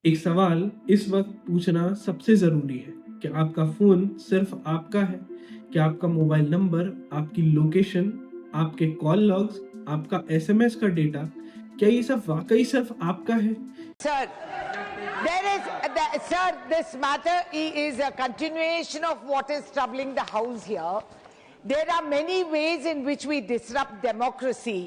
एक सवाल इस वक्त पूछना सबसे ज़रूरी है। क्या आपका फ़ोन सिर्फ आपका है? क्या आपका मोबाइल नंबर, आपकी लोकेशन, आपके कॉल लॉग्स, आपका एसएमएस का डेटा, क्या ये सब वाक़ई सिर्फ आपका है? Sir, sir, this matter is a continuation of what is troubling the House here. There are many ways in which we disrupt democracy,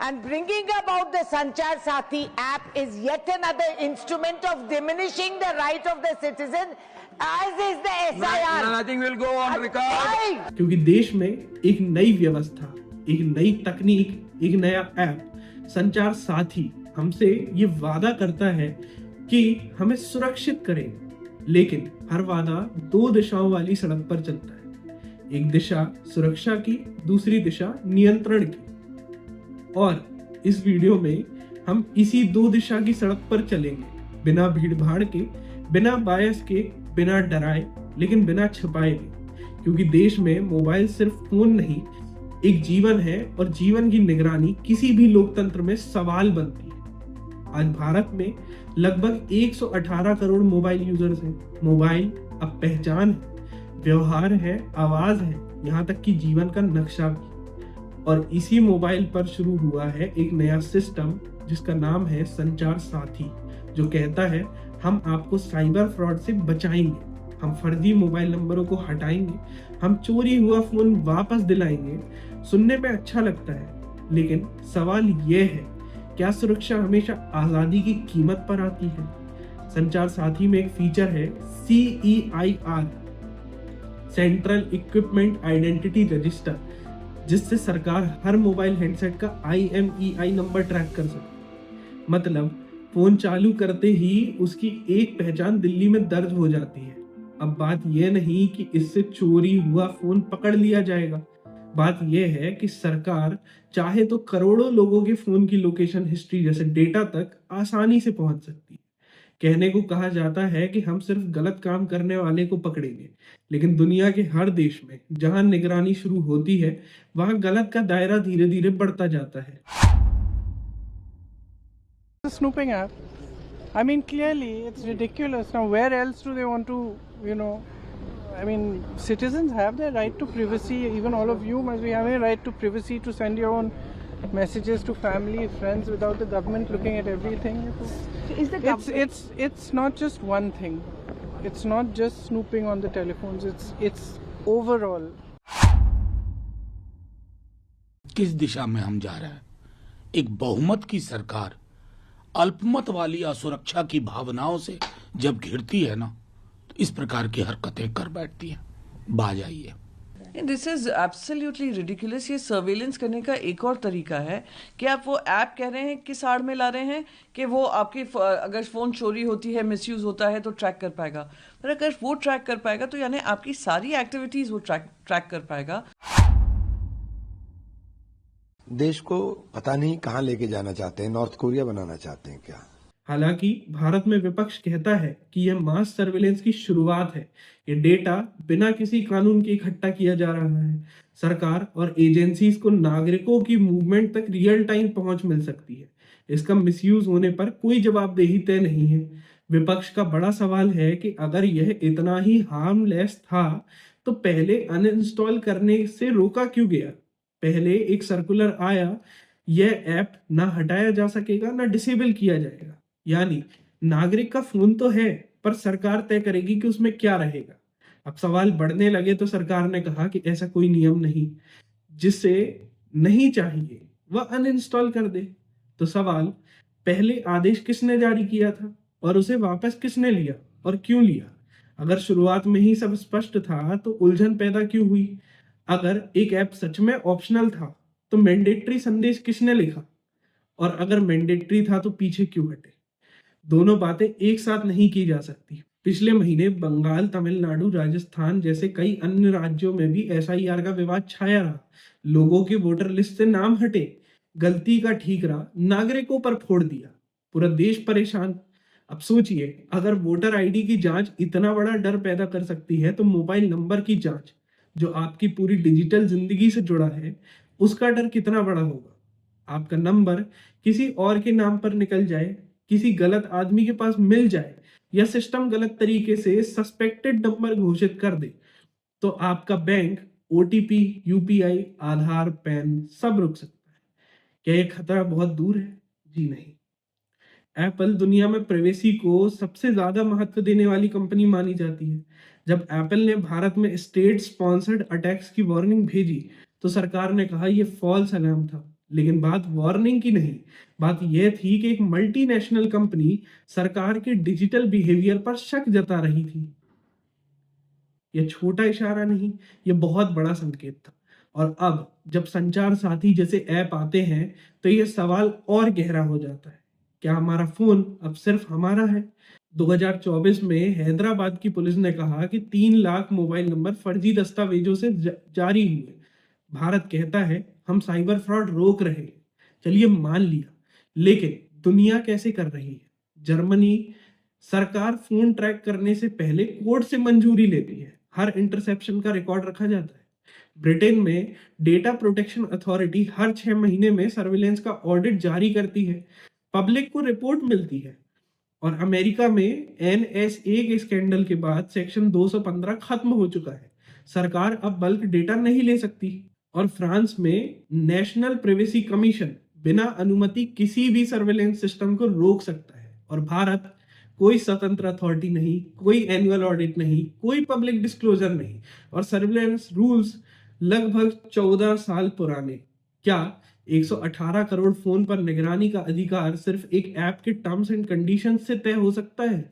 and bringing about the Sanchar Sathi app is yet another instrument of diminishing the right of the citizen, as is the SIR. Nothing will go on record. Why? क्योंकि देश में एक नई व्यवस्था, एक नई तकनीक, एक नया ऐप संचार साथी हमसे ये वादा करता है कि हमें सुरक्षित करेगा, लेकिन हर वादा दो दिशाओं वाली सड़क पर चलता है। एक दिशा सुरक्षा की, दूसरी दिशा नियंत्रण की। और इस वीडियो में हम इसी दो दिशा की सड़क पर चलेंगे, बिना भीड़ भाड़ के, बिना बायस के, बिना डराए, लेकिन बिना छिपाए भी। क्योंकि देश में मोबाइल सिर्फ फोन नहीं, एक जीवन है, और जीवन की निगरानी किसी भी लोकतंत्र में सवाल बनती है। आज भारत में लगभग 118 करोड़ मोबाइल यूजर्स हैं। मोबाइल अब पहचान है, व्यवहार है, आवाज है, यहाँ तक कि जीवन का नक्शा भी। और इसी मोबाइल पर शुरू हुआ है एक नया सिस्टम जिसका नाम है संचार साथी, जो कहता है हम आपको साइबर फ्रॉड से बचाएंगे, हम फर्जी मोबाइल नंबरों को हटाएंगे, हम चोरी हुआ फोन वापस दिलाएंगे। सुनने में अच्छा लगता है, लेकिन सवाल यह है, क्या सुरक्षा हमेशा आजादी की कीमत पर आती है? संचार साथी में एक फीचर है CEIR, central equipment identity register, जिससे सरकार हर मोबाइल हैंडसेट का IMEI नंबर ट्रैक कर सके। मतलब फोन चालू करते ही उसकी एक पहचान दिल्ली में दर्ज हो जाती है। अब बात यह नहीं कि इससे चोरी हुआ फोन पकड़ लिया जाएगा, बात यह है कि सरकार चाहे तो करोड़ों लोगों के फोन की लोकेशन हिस्ट्री जैसे डेटा तक आसानी से पहुंच सकती है। कहने को कहा जाता है कि हम सिर्फ गलत काम करने वाले को पकड़ेंगे, लेकिन दुनिया के हर देश में जहां निगरानी शुरू होती है, वहां गलत का दायरा धीरे धीरे बढ़ता जाता है। Snooping app. I mean, clearly, it's ridiculous. Now, where else do they want to, I mean, citizens have their right to privacy. Even all of you must be having a right to privacy to send your own messages to family, friends, without the government looking at everything. Is the government? It's not just one thing. It's not just snooping on the telephones. It's overall. किस दिशा में हम जा रहे हैं? एक बहुमत की सरकार अल्पमत वाली असुरक्षा की भावनाओं से जब घिरती है ना, तो इस प्रकार की हरकतें कर बैठती है। बाज आइए। This is absolutely ridiculous. ये सर्वेलेंस करने का एक और तरीका है कि आप वो ऐप कह रहे हैं किस आड़ में ला रहे हैं कि वो आपकी अगर फ़ोन चोरी होती है, मिसयूज़ होता है तो ट्रैक कर पाएगा। पर अगर वो ट्रैक कर पाएगा तो यानी आपकी सारी एक्टिविटीज़ वो ट्रैक कर पाएगा। देश को पता नहीं कहां लेके जाना चाहते हैं, नॉर्थ कोरिया बनाना चाहते हैं क्या? हालांकि भारत में विपक्ष कहता है कि यह मास सर्विलेंस की शुरुआत है। ये डेटा बिना किसी कानून के इकट्ठा किया जा रहा है। सरकार और एजेंसीज को नागरिकों की मूवमेंट तक रियल टाइम पहुंच मिल सकती है। इसका मिसयूज होने पर कोई जवाबदेही तय नहीं है। विपक्ष का बड़ा सवाल है कि अगर यह इतना ही हार्मलेस था तो पहले अनइंस्टॉल करने से रोका क्यों गया? पहले एक सर्कुलर आया, यह ऐप ना हटाया जा सकेगा ना डिसेबल किया जाएगा। यानी नागरिक का फोन तो है, पर सरकार तय करेगी कि उसमें क्या रहेगा। अब सवाल बढ़ने लगे तो सरकार ने कहा कि ऐसा कोई नियम नहीं, जिससे नहीं चाहिए वह अनइंस्टॉल कर दे। तो सवाल, पहले आदेश किसने जारी किया था और उसे वापस किसने लिया और क्यों लिया? अगर शुरुआत में ही सब स्पष्ट था तो उलझन पैदा क्यों हुई? अगर एक ऐप सच में ऑप्शनल था तो मैंडेटरी संदेश किसने लिखा? और अगर मैंडेटरी था तो पीछे क्यों हटे? दोनों बातें एक साथ नहीं की जा सकती। पिछले महीने बंगाल, तमिलनाडु, राजस्थान जैसे कई अन्य राज्यों में भी SIR का विवाद छाया रहा। लोगों के वोटर लिस्ट से नाम हटे, गलती का ठीकरा नागरिकों पर फोड़ दिया, पूरा देश परेशान। अब सोचिए, अगर वोटर ID की जांच इतना बड़ा डर पैदा कर सकती है, तो मोबाइल नंबर की जांच, जो आपकी पूरी डिजिटल जिंदगी से जुड़ा है, उसका डर कितना बड़ा होगा? आपका नंबर किसी और के नाम पर निकल जाए, किसी गलत आदमी के पास मिल जाए या सिस्टम गलत तरीके से सस्पेक्टेड नंबर घोषित कर दे, तो आपका बैंक, ओटीपी, यूपीआई, आधार, पैन सब रुक सकता है। क्या ये खतरा बहुत दूर है? जी नहीं। एप्पल दुनिया में प्राइवेसी को सबसे ज्यादा महत्व देने वाली कंपनी मानी जाती है। जब एप्पल ने भारत में स्टेट स्पॉन्सर्ड अटैक्स की वार्निंग भेजी तो सरकार ने कहा यह फॉल्स अलार्म था। लेकिन बात वार्निंग की नहीं, बात यह थी कि एक मल्टीनेशनल कंपनी सरकार के डिजिटल बिहेवियर पर शक जता रही थी। यह छोटा इशारा नहीं, यह बहुत बड़ा संकेत था। और अब जब संचार साथी जैसे ऐप आते हैं तो यह सवाल और गहरा हो जाता है, क्या हमारा फोन अब सिर्फ हमारा है? 2024 में हैदराबाद की पुलिस ने कहा कि 3 लाख मोबाइल नंबर फर्जी दस्तावेजों से जारी हुए। भारत कहता है हम साइबर फ्रॉड रोक रहे हैं। चलिए मान लिया, लेकिन दुनिया कैसे कर रही है? जर्मनी सरकार फोन ट्रैक करने से पहले कोर्ट से मंजूरी लेती है। हर इंटरसेप्शन का रिकॉर्ड रखा जाता है। ब्रिटेन में डेटा प्रोटेक्शन अथॉरिटी हर 6 महीने में सर्विलेंस का ऑडिट जारी करती है, पब्लिक को रिपोर्ट मिलती है। और अमेरिका में एनएसए के स्कैंडल के बाद सेक्शन 215 खत्म हो चुका है, सरकार अब बल्क डेटा नहीं ले सकती। और फ्रांस में नेशनल प्राइवेसी कमीशन बिना अनुमति किसी भी सर्विलेंस सिस्टम को रोक सकता है। और भारत कोई स्वतंत्र अथॉरिटी नहीं, कोई एनुअल ऑडिट नहीं, कोई पब्लिक डिस्क्लोजर नहीं, और सर्विलेंस रूल्स लगभग 14 साल पुराने। क्या 118 करोड़ फोन पर निगरानी का अधिकार सिर्फ एक ऐप के टर्म्स एंड कंडीशन से तय हो सकता है?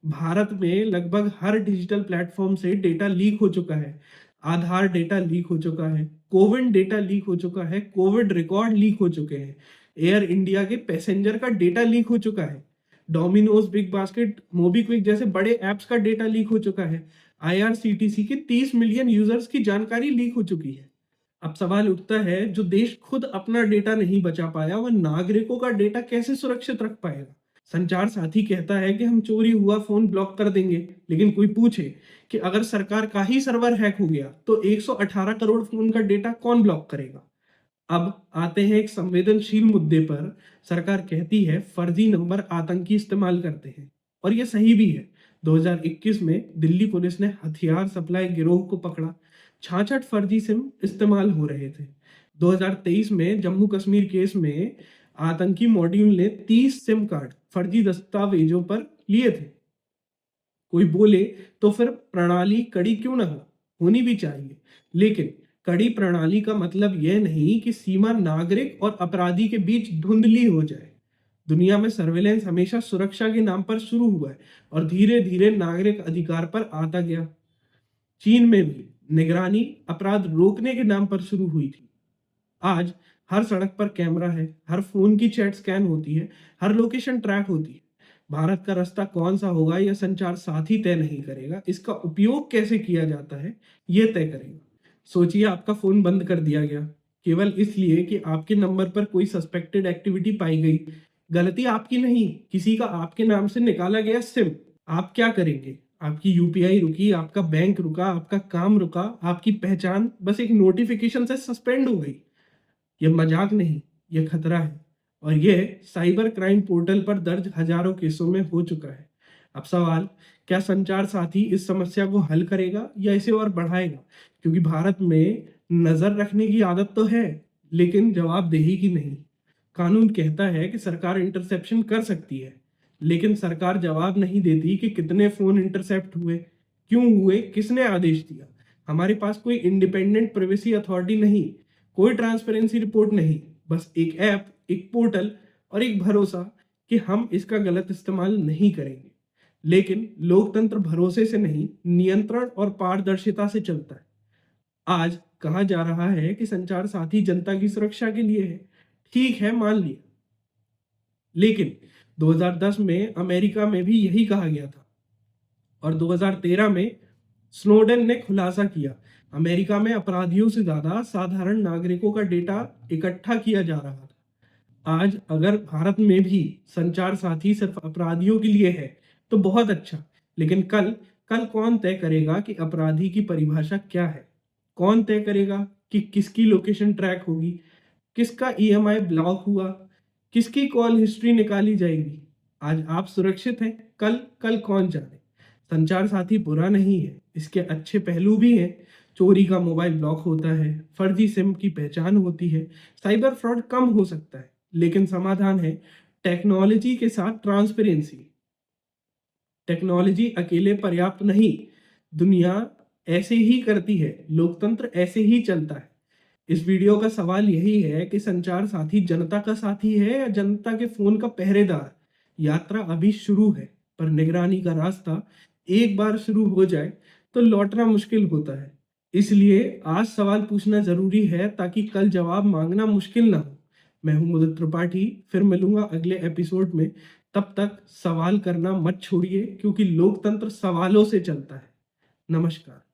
भारत में लगभग हर डिजिटल प्लेटफॉर्म से डेटा लीक हो चुका है। आधार डेटा लीक हो चुका है, कोविन डेटा लीक हो चुका है, कोविड रिकॉर्ड लीक हो चुके हैं, एयर इंडिया के पैसेंजर का डेटा लीक हो चुका है, डोमिनोज, बिग बास्केट, मोबीक्विक जैसे बड़े ऐप्स का डेटा लीक हो चुका है, आईआरसीटीसी के 30 मिलियन यूजर्स की जानकारी लीक हो चुकी है। अब सवाल उठता है, जो देश खुद अपना डेटा नहीं बचा पाया वह नागरिकों का डेटा कैसे सुरक्षित रख पाएगा? संचार साथी कहता है कि हम चोरी हुआ फोन ब्लॉक कर देंगे, लेकिन कोई पूछे कि अगर सरकार का ही सर्वर हैक हो गया तो 118 करोड़ फोन का डेटा कौन ब्लॉक करेगा? अब आते हैं एक संवेदनशील मुद्दे पर। सरकार कहती है फर्जी नंबर आतंकी इस्तेमाल करते हैं, और यह सही भी है। 2021 में दिल्ली पुलिस ने हथियार सप्लाई गिरोह को पकड़ा। 66 फर्जी सिम इस्तेमाल हो रहे थे। 2023 में जम्मू कश्मीर केस में आतंकी मॉड्यूल ने 30 सिम कार्ड फर्जी दस्तावेजों पर लिए थे। कोई बोले तो फिर प्रणाली कड़ी क्यों ना हो, होनी भी चाहिए, लेकिन कड़ी प्रणाली का मतलब यह नहीं कि सीमा नागरिक और अपराधी के बीच धुंधली हो जाए। दुनिया में सर्वेलेंस हमेशा सुरक्षा के नाम पर शुरू हुआ है और धीरे धीरे नागरिक अधिकार पर आता गया। चीन में भी निगरानी अपराध रोकने के नाम पर शुरू हुई थी। आज हर सड़क पर कैमरा है, हर फोन की चैट स्कैन होती है, हर लोकेशन ट्रैक होती है। भारत का रास्ता कौन सा होगा यह संचार साथी तय नहीं करेगा, इसका उपयोग कैसे किया जाता है यह तय करेगा। सोचिए आपका फोन बंद कर दिया गया केवल इसलिए कि आपके नंबर पर कोई सस्पेक्टेड एक्टिविटी पाई गई। गलती आपकी नहीं, किसी का आपके नाम से निकाला गया सिम। आप क्या करेंगे? आपकी यूपीआई रुकी, आपका बैंक रुका, आपका काम रुका, आपकी पहचान बस एक नोटिफिकेशन से सस्पेंड हो गई। यह मजाक नहीं, यह खतरा है, और यह साइबर क्राइम पोर्टल पर दर्ज हजारों केसों में हो चुका है। अब सवाल, क्या संचार साथी इस समस्या को हल करेगा या इसे और बढ़ाएगा? क्योंकि भारत में नजर रखने की आदत तो है, लेकिन जवाबदेही की नहीं। कानून कहता है कि सरकार इंटरसेप्शन कर सकती है, लेकिन सरकार जवाब नहीं देती कि कितने फोन इंटरसेप्ट हुए, क्यों हुए, किसने आदेश दिया। हमारे पास कोई इंडिपेंडेंट प्राइवेसी अथॉरिटी नहीं, कोई ट्रांसपेरेंसी रिपोर्ट नहीं, बस एक ऐप, एक पोर्टल और एक भरोसा कि हम इसका गलत इस्तेमाल नहीं करेंगे। लेकिन लोकतंत्र भरोसे से नहीं, नियंत्रण और पारदर्शिता से चलता है। आज कहा जा रहा है कि संचार साथी जनता की सुरक्षा के लिए है। ठीक है, मान लिया, लेकिन 2010 में अमेरिका में भी यही कहा गया था, और 2013 में स्नोडेन ने खुलासा किया अमेरिका में अपराधियों से ज्यादा साधारण नागरिकों का डेटा इकट्ठा किया जा रहा था। आज अगर भारत में भी संचार साथी सिर्फ अपराधियों के लिए है तो बहुत अच्छा, लेकिन कल कौन तय करेगा कि अपराधी की परिभाषा क्या है? कौन तय करेगा कि किसकी लोकेशन ट्रैक होगी, किसका ईएमआई ब्लॉक हुआ, किसकी कॉल हिस्ट्री निकाली जाएगी? आज आप सुरक्षित हैं, कल कौन जाने। संचार साथी बुरा नहीं है, इसके अच्छे पहलू भी हैं। चोरी का मोबाइल ब्लॉक होता है, फर्जी सिम की पहचान होती है, साइबर फ्रॉड कम हो सकता है, लेकिन समाधान है टेक्नोलॉजी के साथ ट्रांसपेरेंसी। टेक्नोलॉजी अकेले पर्याप्त नहीं, दुनिया ऐसे ही करती है, लोकतंत्र ऐसे ही चलता है। इस वीडियो का सवाल यही है कि संचार साथी जनता का साथी है या जनता के फोन का पहरेदार। यात्रा अभी शुरू है, पर निगरानी का रास्ता एक बार शुरू हो जाए तो लौटना मुश्किल होता है। इसलिए आज सवाल पूछना जरूरी है ताकि कल जवाब मांगना मुश्किल ना हो। मैं हूं मुदित त्रिपाठी, फिर मिलूंगा अगले एपिसोड में। तब तक सवाल करना मत छोड़िए, क्योंकि लोकतंत्र सवालों से चलता है। नमस्कार।